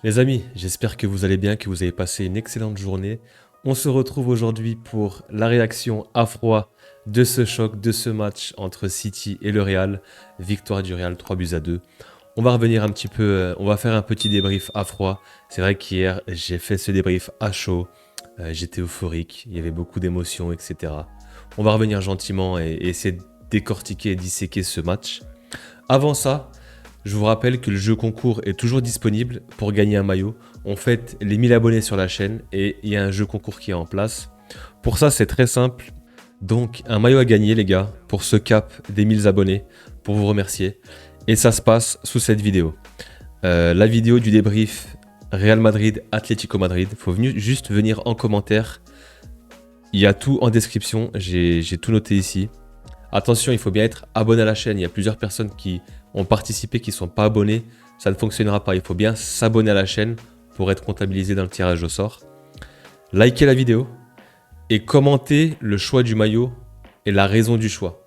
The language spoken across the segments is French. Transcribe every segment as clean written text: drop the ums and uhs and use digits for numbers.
Les amis, j'espère que vous allez bien, que vous avez passé une excellente journée. On se retrouve aujourd'hui pour la réaction à froid de ce choc, de ce match entre City et le Real. Victoire du Real 3 buts à 2. On va revenir un petit peu, on va faire un petit débrief à froid. C'est vrai qu'hier, j'ai fait ce débrief à chaud. J'étais euphorique, il y avait beaucoup d'émotions, etc. On va revenir gentiment et essayer de décortiquer et disséquer ce match. Avant ça, je vous rappelle que le jeu concours est toujours disponible pour gagner un maillot. On fête les 1000 abonnés sur la chaîne et il y a un jeu concours qui est en place. Pour ça, c'est très simple. Donc, un maillot à gagner, les gars, pour ce cap des 1000 abonnés, pour vous remercier. Et ça se passe sous cette vidéo. La vidéo du débrief Real Madrid, Atlético Madrid. Il faut juste venir en commentaire. Il y a tout en description. J'ai tout noté ici. Attention, il faut bien être abonné à la chaîne. Il y a plusieurs personnes qui ont participé, qui ne sont pas abonnés. Ça ne fonctionnera pas. Il faut bien s'abonner à la chaîne pour être comptabilisé dans le tirage au sort. Likez la vidéo et commentez le choix du maillot et la raison du choix.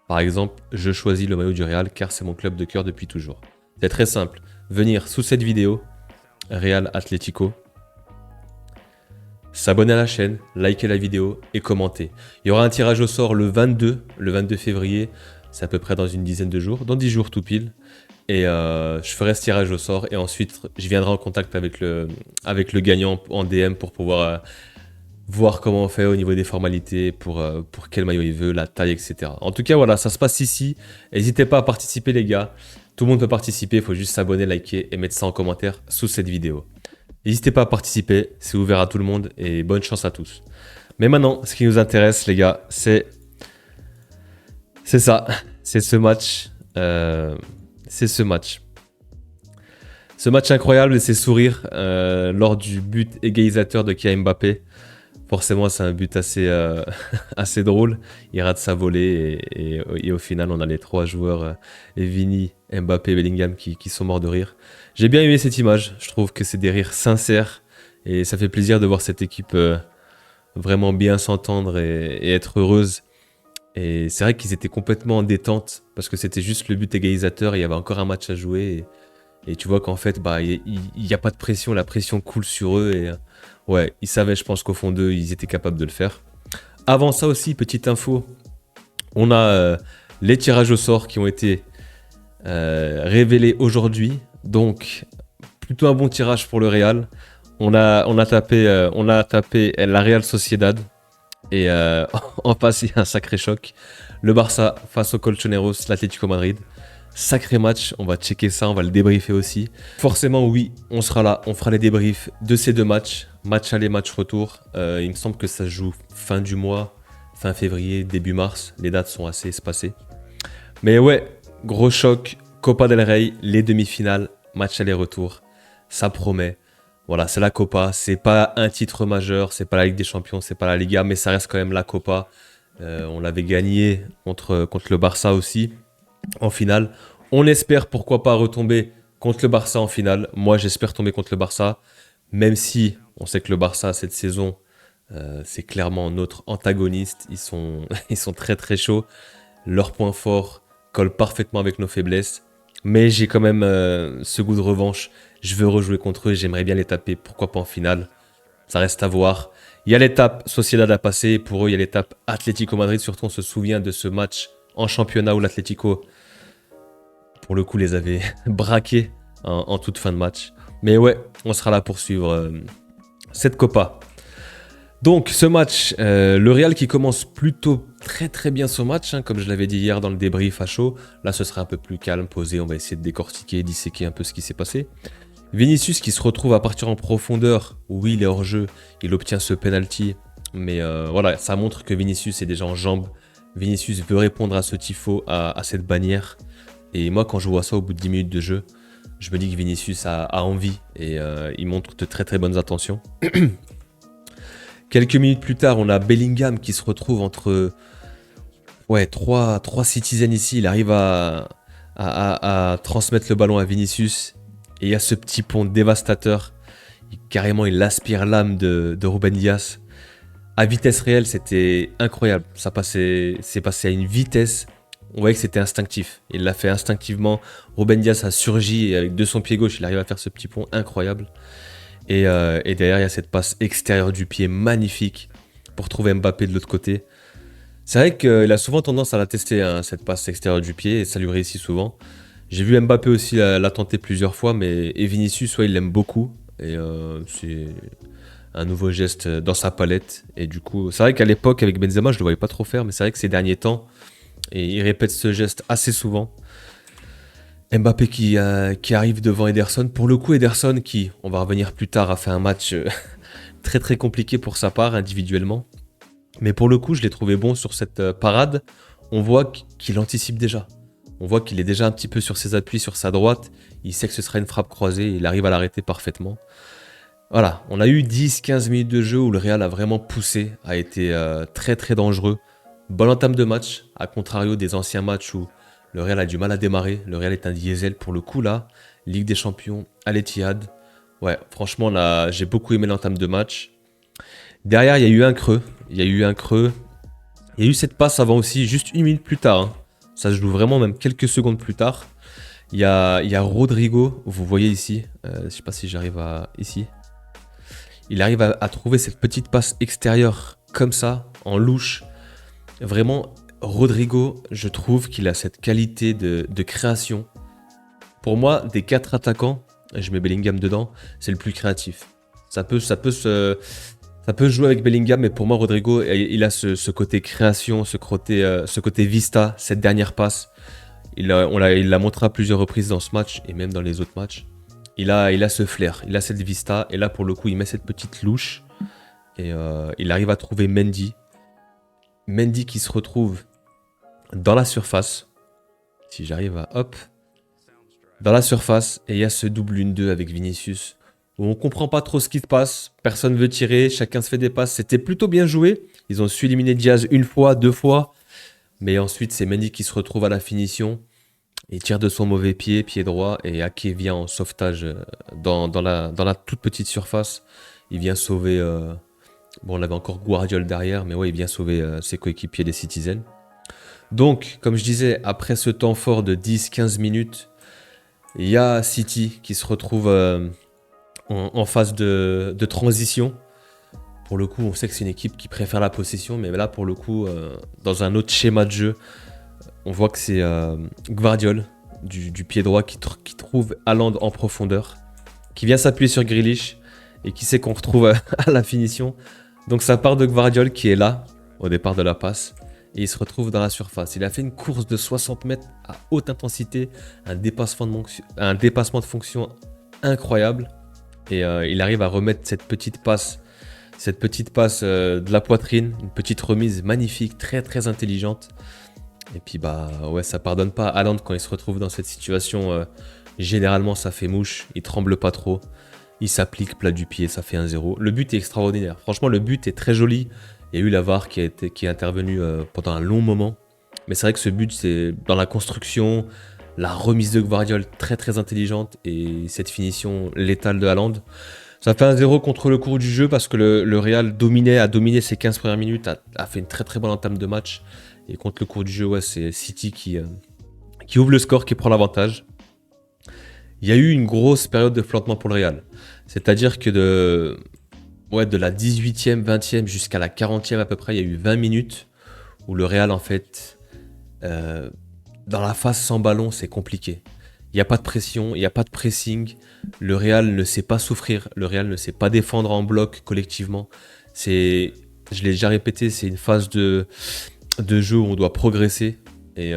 Par exemple, je choisis le maillot du Real car c'est mon club de cœur depuis toujours. C'est très simple. Venir sous cette vidéo, Real Atlético, s'abonner à la chaîne, liker la vidéo et commenter. Il y aura un tirage au sort le 22 février, c'est à peu près dans une dizaine de jours, dans 10 jours tout pile. Et je ferai ce tirage au sort et ensuite je viendrai en contact avec le gagnant en DM pour pouvoir voir comment on fait au niveau des formalités, pour quel maillot il veut, la taille, etc. En tout cas, voilà, ça se passe ici. N'hésitez pas à participer, les gars. Tout le monde peut participer, il faut juste s'abonner, liker et mettre ça en commentaire sous cette vidéo. N'hésitez pas à participer, c'est ouvert à tout le monde et bonne chance à tous. Mais maintenant, ce qui nous intéresse, les gars, c'est ça, c'est ce match. C'est ce match. Ce match incroyable et ces sourires lors du but égalisateur de Kylian Mbappé. Forcément, c'est un but assez, assez drôle. Il rate sa volée et au final, on a les trois joueurs, Vini, Mbappé et Bellingham, qui sont morts de rire. J'ai bien aimé cette image. Je trouve que c'est des rires sincères et ça fait plaisir de voir cette équipe vraiment bien s'entendre et être heureuse. Et c'est vrai qu'ils étaient complètement en détente parce que c'était juste le but égalisateur et il y avait encore un match à jouer. Et tu vois qu'en fait, bah, il n'y a pas de pression, la pression coule sur eux. Et ouais, ils savaient, je pense qu'au fond d'eux, ils étaient capables de le faire. Avant ça aussi, petite info, on a les tirages au sort qui ont été révélés aujourd'hui. Donc, plutôt un bon tirage pour le Real. On a tapé la Real Sociedad. Et en face, il y a un sacré choc. Le Barça face au Colchoneros, l'Atlético Madrid. Sacré match, on va checker ça, on va le débriefer aussi. Forcément, oui, on sera là, on fera les débriefs de ces deux matchs. Match aller, match retour. Il me semble que ça se joue fin du mois, fin février, début mars. Les dates sont assez espacées. Mais ouais, gros choc. Copa del Rey, les demi-finales, match aller-retour. Ça promet. Voilà, c'est la Copa. C'est pas un titre majeur, c'est pas la Ligue des Champions, c'est pas la Liga, mais ça reste quand même la Copa. On l'avait gagné contre le Barça aussi en finale. On espère pourquoi pas retomber contre le Barça en finale. Moi, j'espère tomber contre le Barça, même si on sait que le Barça cette saison, c'est clairement notre antagoniste. Ils sont très très chauds. Leur point fort colle parfaitement avec nos faiblesses. Mais j'ai quand même ce goût de revanche. Je veux rejouer contre eux, j'aimerais bien les taper. Pourquoi pas en finale? Ça reste à voir. Il y a l'étape Sociedad à passer. Pour eux, il y a l'étape Atlético Madrid. Surtout, on se souvient de ce match en championnat où l'Atlético, pour le coup, les avait braqués en toute fin de match. Mais ouais, on sera là pour suivre cette Copa. Donc, ce match, le Real qui commence plutôt très très bien son match, hein, comme je l'avais dit hier dans le débrief à chaud. Là, ce sera un peu plus calme, posé. On va essayer de décortiquer, disséquer un peu ce qui s'est passé. Vinicius qui se retrouve à partir en profondeur. Oui, il est hors jeu. Il obtient ce penalty. Mais voilà, ça montre que Vinicius est déjà en jambes. Vinicius veut répondre à ce tifo, à cette bannière. Et moi, quand je vois ça au bout de 10 minutes de jeu, je me dis que Vinicius a envie. Et il montre de très très bonnes intentions. Quelques minutes plus tard, on a Bellingham qui se retrouve entre trois citizens ici. Il arrive à transmettre le ballon à Vinicius. Et il y a ce petit pont dévastateur. Carrément, il aspire l'âme de Ruben Dias. À vitesse réelle, c'était incroyable. C'est passé à une vitesse. On voyait que c'était instinctif. Il l'a fait instinctivement. Ruben Dias a surgi et avec de son pied gauche, il arrive à faire ce petit pont incroyable. Et derrière, il y a cette passe extérieure du pied magnifique pour trouver Mbappé de l'autre côté. C'est vrai qu'il a souvent tendance à la tester, hein, cette passe extérieure du pied, et ça lui réussit souvent. J'ai vu Mbappé aussi la tenter plusieurs fois, mais et Vinicius, il l'aime beaucoup. Et c'est un nouveau geste dans sa palette. Et du coup, c'est vrai qu'à l'époque, avec Benzema, je ne le voyais pas trop faire, mais c'est vrai que ces derniers temps, et il répète ce geste assez souvent. Mbappé qui arrive devant Ederson. Pour le coup, Ederson qui, on va revenir plus tard, a fait un match très très compliqué pour sa part individuellement. Mais pour le coup, je l'ai trouvé bon sur cette parade. On voit qu'il anticipe déjà. On voit qu'il est déjà un petit peu sur ses appuis, sur sa droite. Il sait que ce sera une frappe croisée. Il arrive à l'arrêter parfaitement. Voilà, on a eu 10-15 minutes de jeu où le Real a vraiment poussé, a été très très dangereux. Bonne entame de match, à contrario des anciens matchs où le Real a du mal à démarrer. Le Real est un diesel pour le coup là. Ligue des Champions, à l'Etihad. Ouais, franchement, là, j'ai beaucoup aimé l'entame de match. Derrière, il y a eu un creux. Il y a eu cette passe avant aussi, juste une minute plus tard, hein. Ça se joue vraiment même quelques secondes plus tard. Il y a Rodrigo, vous voyez ici. Je ne sais pas si j'arrive à... Ici. Il arrive à trouver cette petite passe extérieure comme ça, en louche. Vraiment, Rodrigo, je trouve qu'il a cette qualité de création. Pour moi, des 4 attaquants, je mets Bellingham dedans, c'est le plus créatif. Ça peut se jouer avec Bellingham, mais pour moi, Rodrigo, il a ce côté création, ce côté vista, cette dernière passe. Il l'a montré à plusieurs reprises dans ce match, et même dans les autres matchs. Il a ce flair, il a cette vista, et là, pour le coup, il met cette petite louche, et il arrive à trouver Mendy. Mendy qui se retrouve dans la surface. Si j'arrive à... Hop. Dans la surface, et il y a ce double 1-2 avec Vinicius. Où on comprend pas trop ce qui se passe. Personne veut tirer, chacun se fait des passes. C'était plutôt bien joué. Ils ont su éliminer Diaz une fois, deux fois. Mais ensuite, c'est Mendy qui se retrouve à la finition. Il tire de son mauvais pied, pied droit. Et Ake vient en sauvetage dans la toute petite surface. Il vient sauver... Bon, on avait encore Guardiola derrière. Mais ouais, il vient sauver ses coéquipiers des Citizens. Donc, comme je disais, après ce temps fort de 10-15 minutes, il y a City qui se retrouve en phase de transition. Pour le coup, on sait que c'est une équipe qui préfère la possession, mais là, pour le coup, dans un autre schéma de jeu, on voit que c'est Gvardiol du pied droit qui trouve Haaland en profondeur, qui vient s'appuyer sur Grealish et qui sait qu'on retrouve à la finition. Donc ça part de Gvardiol qui est là au départ de la passe. Et il se retrouve dans la surface. Il a fait une course de 60 mètres à haute intensité, un dépassement de fonction incroyable. Et il arrive à remettre cette petite passe de la poitrine, une petite remise magnifique, très très intelligente. Et puis bah ouais, ça pardonne pas. Haaland quand il se retrouve dans cette situation, généralement ça fait mouche, il tremble pas trop. Il s'applique plat du pied, ça fait 1-0. Le but est extraordinaire. Franchement, le but est très joli. Il y a eu la VAR qui est intervenue pendant un long moment. Mais c'est vrai que ce but, c'est dans la construction, la remise de Gvardiol très très intelligente et cette finition létale de Haaland. Ça fait 1-0 contre le cours du jeu parce que le Real a dominé ses 15 premières minutes, a fait une très très bonne entame de match. Et contre le cours du jeu, ouais, c'est City qui ouvre le score, qui prend l'avantage. Il y a eu une grosse période de flottement pour le Real. C'est-à-dire que de la 18e, 20e jusqu'à la 40e à peu près, il y a eu 20 minutes où le Real, en fait, dans la phase sans ballon, c'est compliqué. Il n'y a pas de pression, il n'y a pas de pressing. Le Real ne sait pas souffrir, le Real ne sait pas défendre en bloc collectivement. Je l'ai déjà répété, c'est une phase de jeu où on doit progresser. Et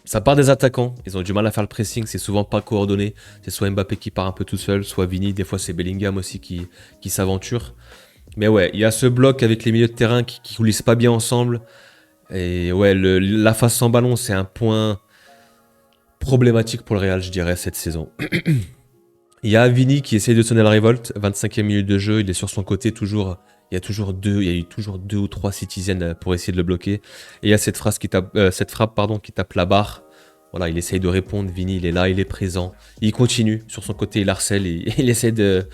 ça part des attaquants, ils ont du mal à faire le pressing, c'est souvent pas coordonné. C'est soit Mbappé qui part un peu tout seul, soit Vini, des fois c'est Bellingham aussi qui s'aventure. Mais ouais, il y a ce bloc avec les milieux de terrain qui coulissent pas bien ensemble. Et ouais, la phase sans ballon, c'est un point problématique pour le Real, je dirais, cette saison. Il y a Vini qui essaye de sonner la révolte, 25e minute de jeu, il est sur son côté toujours. Il y a eu toujours deux ou trois Citizens pour essayer de le bloquer. Et il y a cette frappe qui tape la barre. Voilà, il essaye de répondre. Vini, il est là, il est présent. Il continue sur son côté, il harcèle et il essaie de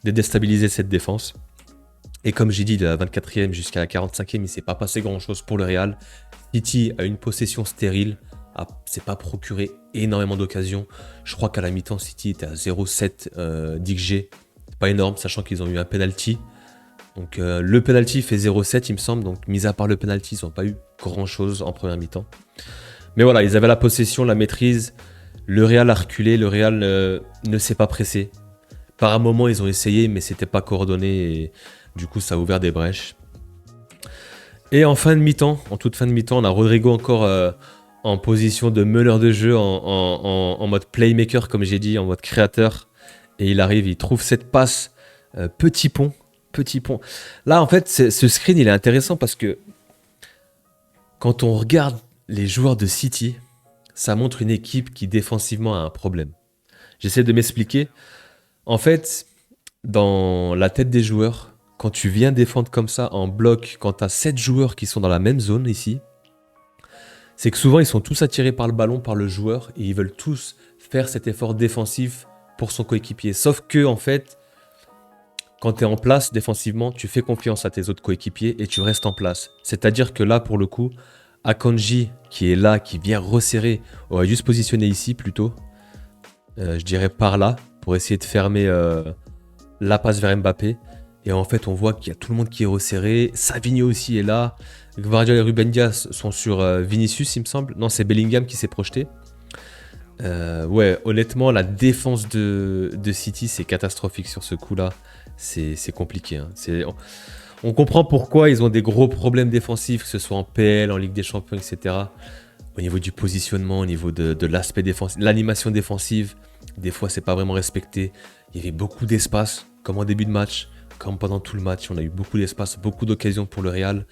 déstabiliser cette défense. Et comme j'ai dit, de la 24e jusqu'à la 45e, il ne s'est pas passé grand-chose pour le Real. City a une possession stérile, s'est pas procuré énormément d'occasions. Je crois qu'à la mi-temps, City était à 0,7 d'XG. C'est pas énorme, sachant qu'ils ont eu un penalty. Donc le penalty fait 0,7 il me semble. Donc mis à part le penalty, ils n'ont pas eu grand-chose en première mi-temps. Mais voilà, ils avaient la possession, la maîtrise. Le Real a reculé, le Real ne s'est pas pressé. Par un moment, ils ont essayé, mais c'était pas coordonné. Et du coup, ça a ouvert des brèches. Et en fin de mi-temps, en toute fin de mi-temps, on a Rodrigo encore en position de meneur de jeu, en mode playmaker, comme j'ai dit, en mode créateur. Et il arrive, il trouve cette passe, petit pont. Là, en fait, ce screen, il est intéressant parce que quand on regarde les joueurs de City, ça montre une équipe qui défensivement a un problème. J'essaie de m'expliquer. En fait, dans la tête des joueurs, quand tu viens défendre comme ça en bloc, quand tu as 7 joueurs qui sont dans la même zone ici, c'est que souvent ils sont tous attirés par le ballon, par le joueur, et ils veulent tous faire cet effort défensif pour son coéquipier. Sauf que, en fait, quand tu es en place défensivement, tu fais confiance à tes autres coéquipiers et tu restes en place. C'est-à-dire que là, pour le coup, Akanji, qui est là, qui vient resserrer, aurait dû se positionner ici plutôt, je dirais par là, pour essayer de fermer la passe vers Mbappé. Et en fait, on voit qu'il y a tout le monde qui est resserré. Savinho aussi est là. Gvardiol et Ruben Dias sont sur Vinicius, il me semble. Non, c'est Bellingham qui s'est projeté. Ouais, honnêtement, la défense de City, c'est catastrophique sur ce coup-là. C'est compliqué. Hein. On comprend pourquoi ils ont des gros problèmes défensifs, que ce soit en PL, en Ligue des Champions, etc. Au niveau du positionnement, au niveau de l'aspect défensif, l'animation défensive, des fois, c'est pas vraiment respecté. Il y avait beaucoup d'espace, comme en début de match, comme pendant tout le match. On a eu beaucoup d'espace, beaucoup d'occasions pour le Real.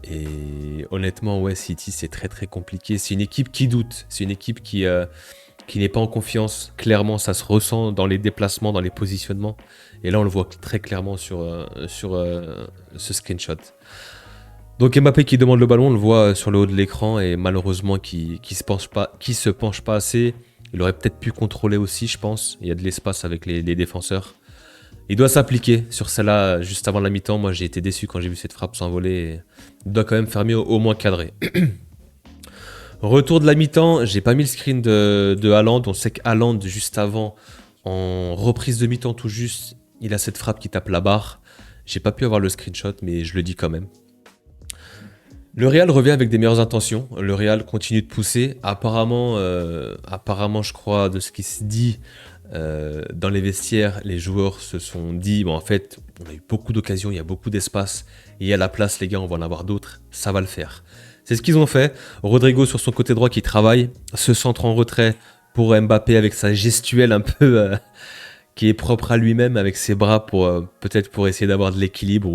Et honnêtement, ouais, City, c'est très très compliqué. C'est une équipe qui doute. C'est une équipe qui n'est pas en confiance. Clairement, ça se ressent dans les déplacements, dans les positionnements. Et là, on le voit très clairement sur ce screenshot. Donc Mbappé qui demande le ballon, on le voit sur le haut de l'écran. Et malheureusement, qui se penche pas assez. Il aurait peut-être pu contrôler aussi, je pense. Il y a de l'espace avec les défenseurs. Il doit s'appliquer sur celle-là juste avant la mi-temps. Moi, j'ai été déçu quand j'ai vu cette frappe s'envoler. Il doit quand même faire mieux, au moins cadrer. Retour de la mi-temps, j'ai pas mis le screen de Haaland. On sait qu'Haaland, juste avant, en reprise de mi-temps tout juste, il a cette frappe qui tape la barre. J'ai pas pu avoir le screenshot, mais je le dis quand même. Le Real revient avec des meilleures intentions. Le Real continue de pousser. Apparemment, je crois, de ce qui se dit dans les vestiaires, les joueurs se sont dit, bon, en fait, on a eu beaucoup d'occasions, il y a beaucoup d'espace, et il y a la place, les gars, on va en avoir d'autres, ça va le faire. C'est ce qu'ils ont fait. Rodrigo sur son côté droit qui travaille, se centre en retrait pour Mbappé avec sa gestuelle un peu qui est propre à lui-même, avec ses bras peut-être pour essayer d'avoir de l'équilibre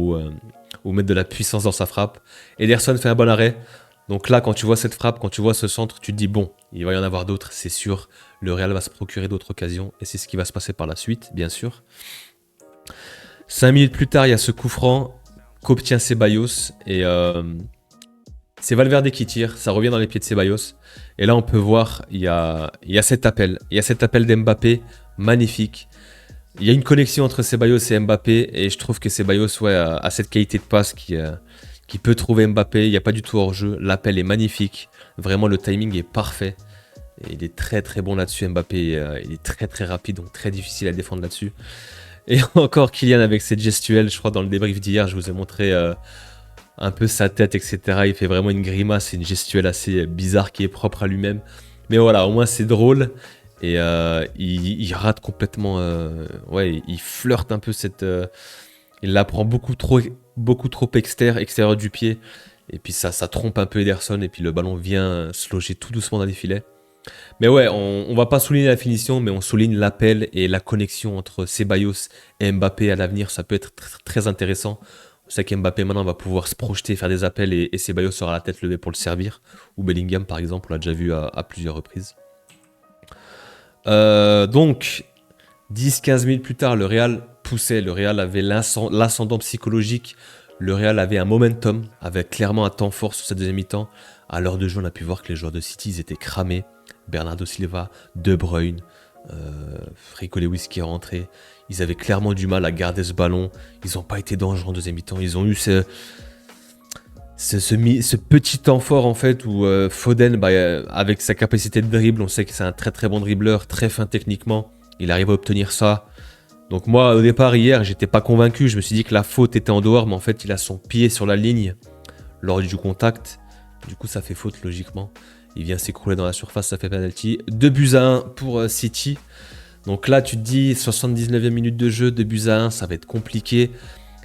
ou mettre de la puissance dans sa frappe. Ederson fait un bon arrêt. Donc là, quand tu vois cette frappe, quand tu vois ce centre, tu te dis bon, il va y en avoir d'autres, c'est sûr. Le Real va se procurer d'autres occasions et c'est ce qui va se passer par la suite, bien sûr. 5 minutes plus tard, il y a ce coup franc qu'obtient Ceballos et c'est Valverde qui tire, ça revient dans les pieds de Ceballos. Et là, on peut voir, il y a cet appel. Il y a cet appel d'Mbappé, magnifique. Il y a une connexion entre Ceballos et Mbappé et je trouve que Ceballos a cette qualité de passe qui peut trouver Mbappé. Il n'y a pas du tout hors-jeu. L'appel est magnifique. Vraiment, le timing est parfait. Et il est très très bon là-dessus, Mbappé. Il est très très rapide, donc très difficile à défendre là-dessus. Et encore Kylian avec cette gestuelle, je crois dans le débrief d'hier, je vous ai montré un peu sa tête, etc. Il fait vraiment une grimace, c'est une gestuelle assez bizarre qui est propre à lui-même. Mais voilà, au moins c'est drôle. Et il rate complètement. Ouais, il flirte un peu cette. Il la prend beaucoup trop extérieur du pied. Et puis ça trompe un peu Ederson. Et puis le ballon vient se loger tout doucement dans les filets. Mais ouais, on va pas souligner la finition, mais on souligne l'appel et la connexion entre Ceballos et Mbappé à l'avenir. Ça peut être très intéressant. On sait qu'Mbappé maintenant va pouvoir se projeter, faire des appels et Ceballos aura la tête levée pour le servir. Ou Bellingham par exemple, on l'a déjà vu à plusieurs reprises. Donc, 10-15 minutes plus tard, le Real poussait. Le Real avait l'ascendant psychologique. Le Real avait un momentum, avait clairement un temps fort sur cette deuxième mi-temps. À l'heure de jeu, on a pu voir que les joueurs de City ils étaient cramés. Bernardo Silva, De Bruyne, Rico Lewis qui est rentré. Ils avaient clairement du mal à garder ce ballon. Ils n'ont pas été dangereux en deuxième mi-temps. Ils ont eu ce petit temps fort en fait où Foden, avec sa capacité de dribble, on sait que c'est un très très bon dribbleur, très fin techniquement, il arrive à obtenir ça. Donc moi au départ hier j'étais pas convaincu, je me suis dit que la faute était en dehors, mais en fait il a son pied sur la ligne lors du contact, du coup ça fait faute logiquement. Il vient s'écrouler dans la surface, ça fait penalty. 2-1 pour City. Donc là tu te dis 79e minute de jeu, 2-1, ça va être compliqué.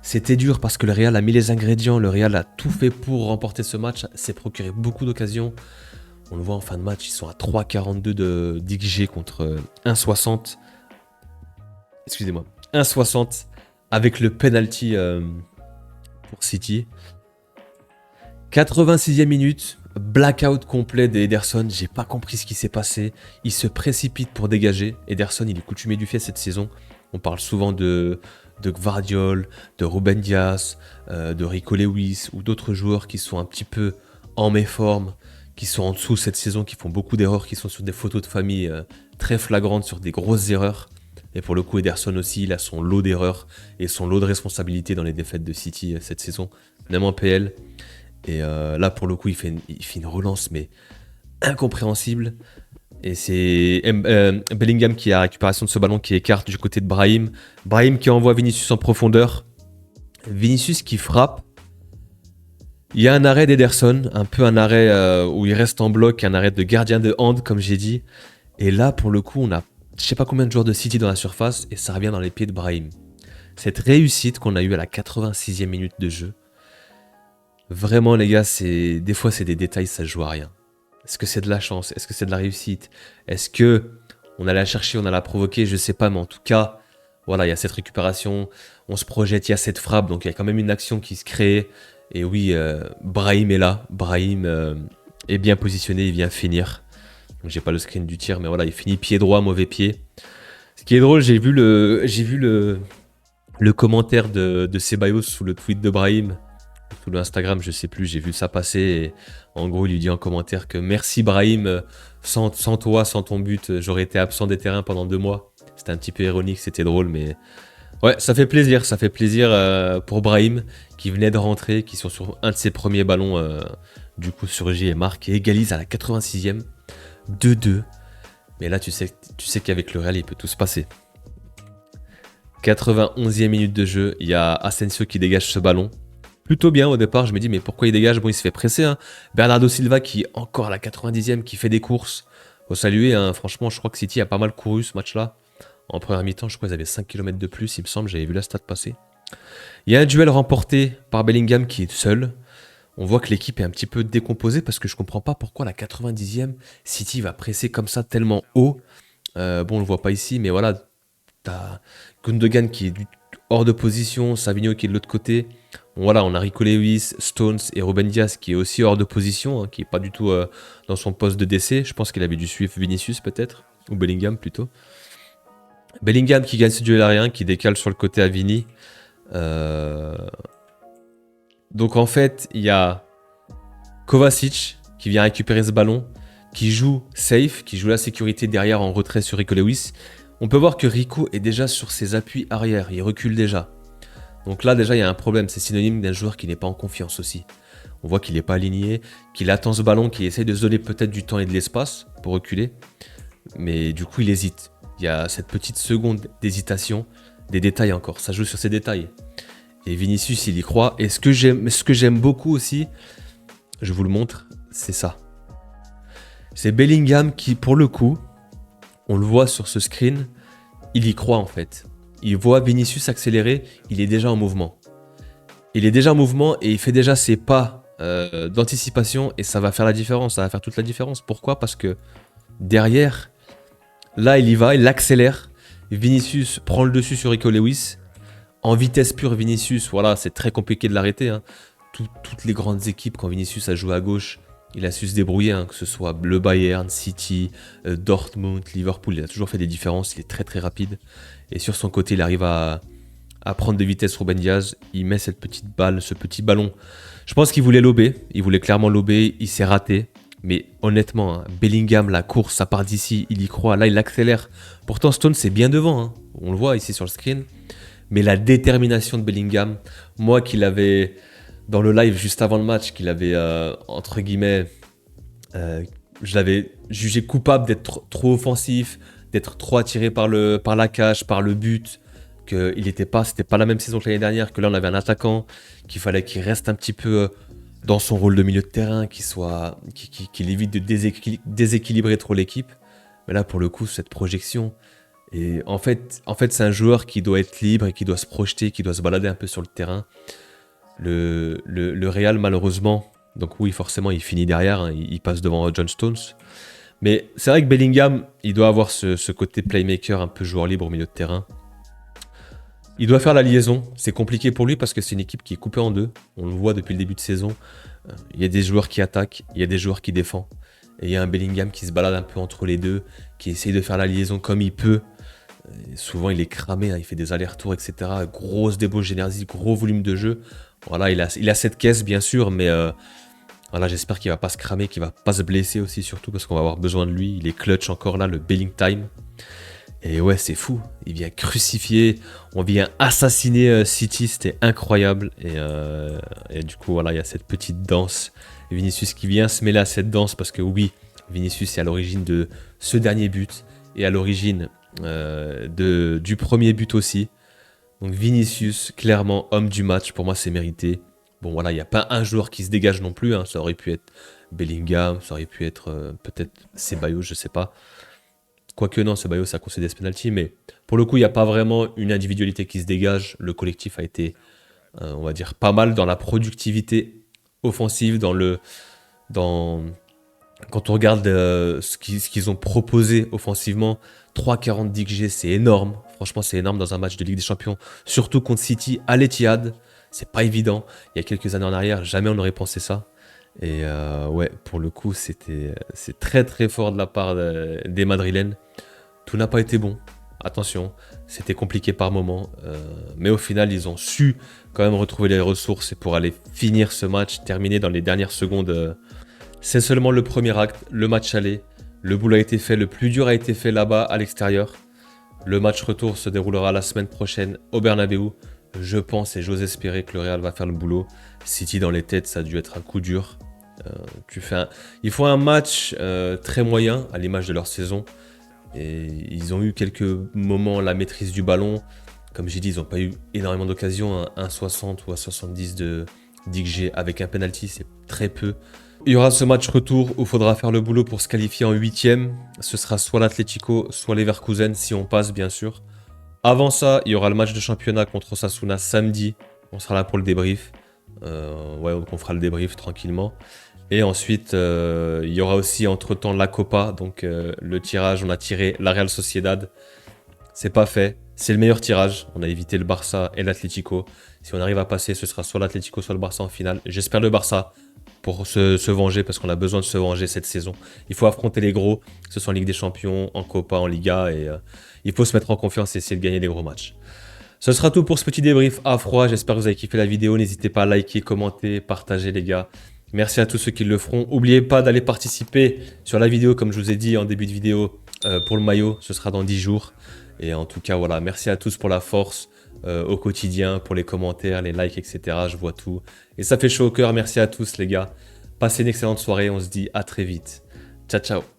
C'était dur parce que le Real a mis les ingrédients, le Real a tout fait pour remporter ce match, s'est procuré beaucoup d'occasions. On le voit en fin de match, ils sont à 3,42 d'XG contre 1,60. Excusez-moi, 1,60 avec le penalty pour City. 86e minute, blackout complet d'Ederson. J'ai pas compris ce qui s'est passé. Il se précipite pour dégager. Ederson, il est coutumé du fait cette saison. On parle souvent de Gvardiol, de Ruben Dias, de Rico Lewis ou d'autres joueurs qui sont un petit peu en méforme, qui sont en dessous cette saison, qui font beaucoup d'erreurs, qui sont sur des photos de famille très flagrantes, sur des grosses erreurs. Et pour le coup, Ederson aussi, il a son lot d'erreurs et son lot de responsabilités dans les défaites de City cette saison, même en PL. Et là, pour le coup, il fait une relance, mais incompréhensible. Et c'est Bellingham qui a la récupération de ce ballon qui écarte du côté de Brahim. Brahim qui envoie Vinicius en profondeur. Vinicius qui frappe. Il y a un arrêt d'Ederson, un peu un arrêt où il reste en bloc, un arrêt de gardien de hand, comme j'ai dit. Et là, pour le coup, on a je sais pas combien de joueurs de City dans la surface et ça revient dans les pieds de Brahim. Cette réussite qu'on a eue à la 86e minute de jeu, vraiment les gars, des fois c'est des détails, ça se joue à rien. Est-ce que c'est de la chance? Est-ce que c'est de la réussite? Est-ce que on a la chercher, on a la provoquer? Je sais pas, mais en tout cas, voilà, il y a cette récupération, on se projette, il y a cette frappe, donc il y a quand même une action qui se crée. Et oui, Brahim est là, Brahim est bien positionné, il vient finir. Donc j'ai pas le screen du tir, mais voilà, il finit pied droit, mauvais pied. Ce qui est drôle, j'ai vu le commentaire de Ceballos sous le tweet de Brahim, sous le Instagram, je sais plus, j'ai vu ça passer. Et en gros, il lui dit en commentaire que merci Brahim, sans toi, sans ton but, j'aurais été absent des terrains pendant 2 mois. C'était un petit peu ironique, c'était drôle, mais ouais, ça fait plaisir pour Brahim qui venait de rentrer, qui sont sur un de ses premiers ballons, du coup surgit et marque et égalise à la 86e. 2-2. Mais là, tu sais qu'avec le Real, il peut tout se passer. 91e minute de jeu, il y a Asensio qui dégage ce ballon. Plutôt bien au départ, je me dis mais pourquoi il dégage? Bon, il se fait presser. Hein. Bernardo Silva qui, encore à la 90e, qui fait des courses. Faut saluer, hein. Franchement, je crois que City a pas mal couru ce match-là. En première mi-temps, je crois qu'ils avaient 5 km de plus, il me semble, j'avais vu la stat passer. Il y a un duel remporté par Bellingham qui est seul. On voit que l'équipe est un petit peu décomposée parce que je comprends pas pourquoi à la 90e, City va presser comme ça tellement haut. Bon, on le voit pas ici, mais voilà, t'as Gundogan qui est hors de position, Savigno qui est de l'autre côté. Bon, voilà, on a Rico Lewis, Stones et Ruben Dias qui est aussi hors de position, hein, qui est pas du tout dans son poste de décès. Je pense qu'il avait dû suivre Vinicius peut-être, ou Bellingham plutôt. Bellingham qui gagne ce duel aérien, qui décale sur le côté à Vini. Donc en fait, il y a Kovacic qui vient récupérer ce ballon, qui joue safe, qui joue la sécurité derrière en retrait sur Rico Lewis. On peut voir que Rico est déjà sur ses appuis arrière, il recule déjà. Donc là déjà il y a un problème, c'est synonyme d'un joueur qui n'est pas en confiance aussi. On voit qu'il n'est pas aligné, qu'il attend ce ballon, qu'il essaye de se donner peut-être du temps et de l'espace pour reculer. Mais du coup il hésite. Il y a cette petite seconde d'hésitation, des détails encore, ça joue sur ces détails. Et Vinicius, il y croit. Et ce que j'aime beaucoup aussi, je vous le montre, c'est ça. C'est Bellingham qui, pour le coup, on le voit sur ce screen, il y croit en fait. Il voit Vinicius accélérer, il est déjà en mouvement. Il est déjà en mouvement et il fait déjà ses pas d'anticipation et ça va faire la différence, ça va faire toute la différence. Pourquoi? Parce que derrière, là il y va, il accélère. Vinicius prend le dessus sur Rico Lewis. En vitesse pure, Vinicius, voilà, c'est très compliqué de l'arrêter. Hein. Toutes les grandes équipes, quand Vinicius a joué à gauche, il a su se débrouiller, hein, que ce soit le Bayern, City, Dortmund, Liverpool, il a toujours fait des différences, il est très très rapide. Et sur son côté, il arrive à prendre de vitesse Ruben Dias, il met cette petite balle, ce petit ballon. Je pense qu'il voulait lober, il voulait clairement lober, il s'est raté. Mais honnêtement, hein, Bellingham, la course, ça part d'ici, il y croit, là il accélère. Pourtant Stone c'est bien devant, hein. On le voit ici sur le screen. Mais la détermination de Bellingham, moi qui l'avais dans le live juste avant le match qu'il avait, entre guillemets, je l'avais jugé coupable d'être trop offensif, d'être trop attiré par la cage, par le but, que c'était pas la même saison que l'année dernière, que là on avait un attaquant, qu'il fallait qu'il reste un petit peu dans son rôle de milieu de terrain, qu'il évite de déséquilibrer trop l'équipe. Mais là pour le coup, cette projection, et en fait c'est un joueur qui doit être libre et qui doit se projeter, qui doit se balader un peu sur le terrain. Le Real malheureusement, donc oui forcément il finit derrière, hein, il passe devant John Stones. Mais c'est vrai que Bellingham, il doit avoir ce côté playmaker, un peu joueur libre au milieu de terrain. Il doit faire la liaison. C'est compliqué pour lui parce que c'est une équipe qui est coupée en deux. On le voit depuis le début de saison. Il y a des joueurs qui attaquent, il y a des joueurs qui défendent. Et il y a un Bellingham qui se balade un peu entre les deux, qui essaye de faire la liaison comme il peut. Et souvent, il est cramé, hein, il fait des allers-retours, etc. Grosse débauche d'énergie, gros volume de jeu. Voilà, il a cette caisse, bien sûr, mais voilà, j'espère qu'il va pas se cramer, qu'il va pas se blesser aussi, surtout parce qu'on va avoir besoin de lui. Il est clutch encore là, le Belling time. Et ouais, c'est fou. Il vient crucifier, on vient assassiner City, c'était incroyable. Et du coup, voilà, il y a cette petite danse. Vinicius qui vient se mêler à cette danse parce que oui, Vinicius est à l'origine de ce dernier but et à l'origine du premier but aussi. Donc Vinicius, clairement, homme du match, pour moi c'est mérité. Bon voilà, il n'y a pas un joueur qui se dégage non plus, hein. Ça aurait pu être Bellingham, ça aurait pu être peut-être Ceballos, je sais pas. Quoique non, Ceballos a concédé ce penalty, mais pour le coup, il n'y a pas vraiment une individualité qui se dégage. Le collectif a été, on va dire, pas mal dans la productivité offensive, dans quand on regarde ce qu'ils ont proposé offensivement. 3,40 XG, c'est énorme. Franchement, c'est énorme dans un match de Ligue des Champions, surtout contre City à l'Etihad. C'est pas évident. Il y a quelques années en arrière, jamais on n'aurait pensé ça. Et ouais, pour le coup, c'est très très fort de la part des Madrilènes. Tout n'a pas été bon. Attention, c'était compliqué par moments. Mais au final, ils ont su quand même retrouver les ressources pour aller finir ce match, terminer dans les dernières secondes. C'est seulement le premier acte, le match aller. Le boulot a été fait, le plus dur a été fait là-bas, à l'extérieur. Le match retour se déroulera la semaine prochaine au Bernabéu. Je pense et j'ose espérer que le Real va faire le boulot. City dans les têtes, ça a dû être un coup dur. Il faut un match très moyen, à l'image de leur saison. Et ils ont eu quelques moments la maîtrise du ballon. Comme j'ai dit, ils n'ont pas eu énormément d'occasions. Un 60 ou un 70 d'XG avec un penalty, c'est très peu. Il y aura ce match retour où il faudra faire le boulot pour se qualifier en 8e. Ce sera soit l'Atlético, soit Leverkusen, si on passe bien sûr. Avant ça, il y aura le match de championnat contre Osasuna samedi. On sera là pour le débrief. Ouais, on fera le débrief tranquillement. Et ensuite, il y aura aussi entre-temps la Copa. Donc le tirage, on a tiré la Real Sociedad. C'est pas fait. C'est le meilleur tirage. On a évité le Barça et l'Atlético. Si on arrive à passer, ce sera soit l'Atlético, soit le Barça en finale. J'espère le Barça pour se venger, parce qu'on a besoin de se venger cette saison. Il faut affronter les gros, que ce soit en Ligue des Champions, en Copa, en Liga. Et il faut se mettre en confiance et essayer de gagner les gros matchs. Ce sera tout pour ce petit débrief à froid. J'espère que vous avez kiffé la vidéo. N'hésitez pas à liker, commenter, partager les gars. Merci à tous ceux qui le feront. N'oubliez pas d'aller participer sur la vidéo, comme je vous ai dit en début de vidéo, pour le maillot. Ce sera dans 10 jours. Et en tout cas, voilà, merci à tous pour la force au quotidien, pour les commentaires, les likes, etc. Je vois tout. Et ça fait chaud au cœur. Merci à tous, les gars. Passez une excellente soirée. On se dit à très vite. Ciao, ciao.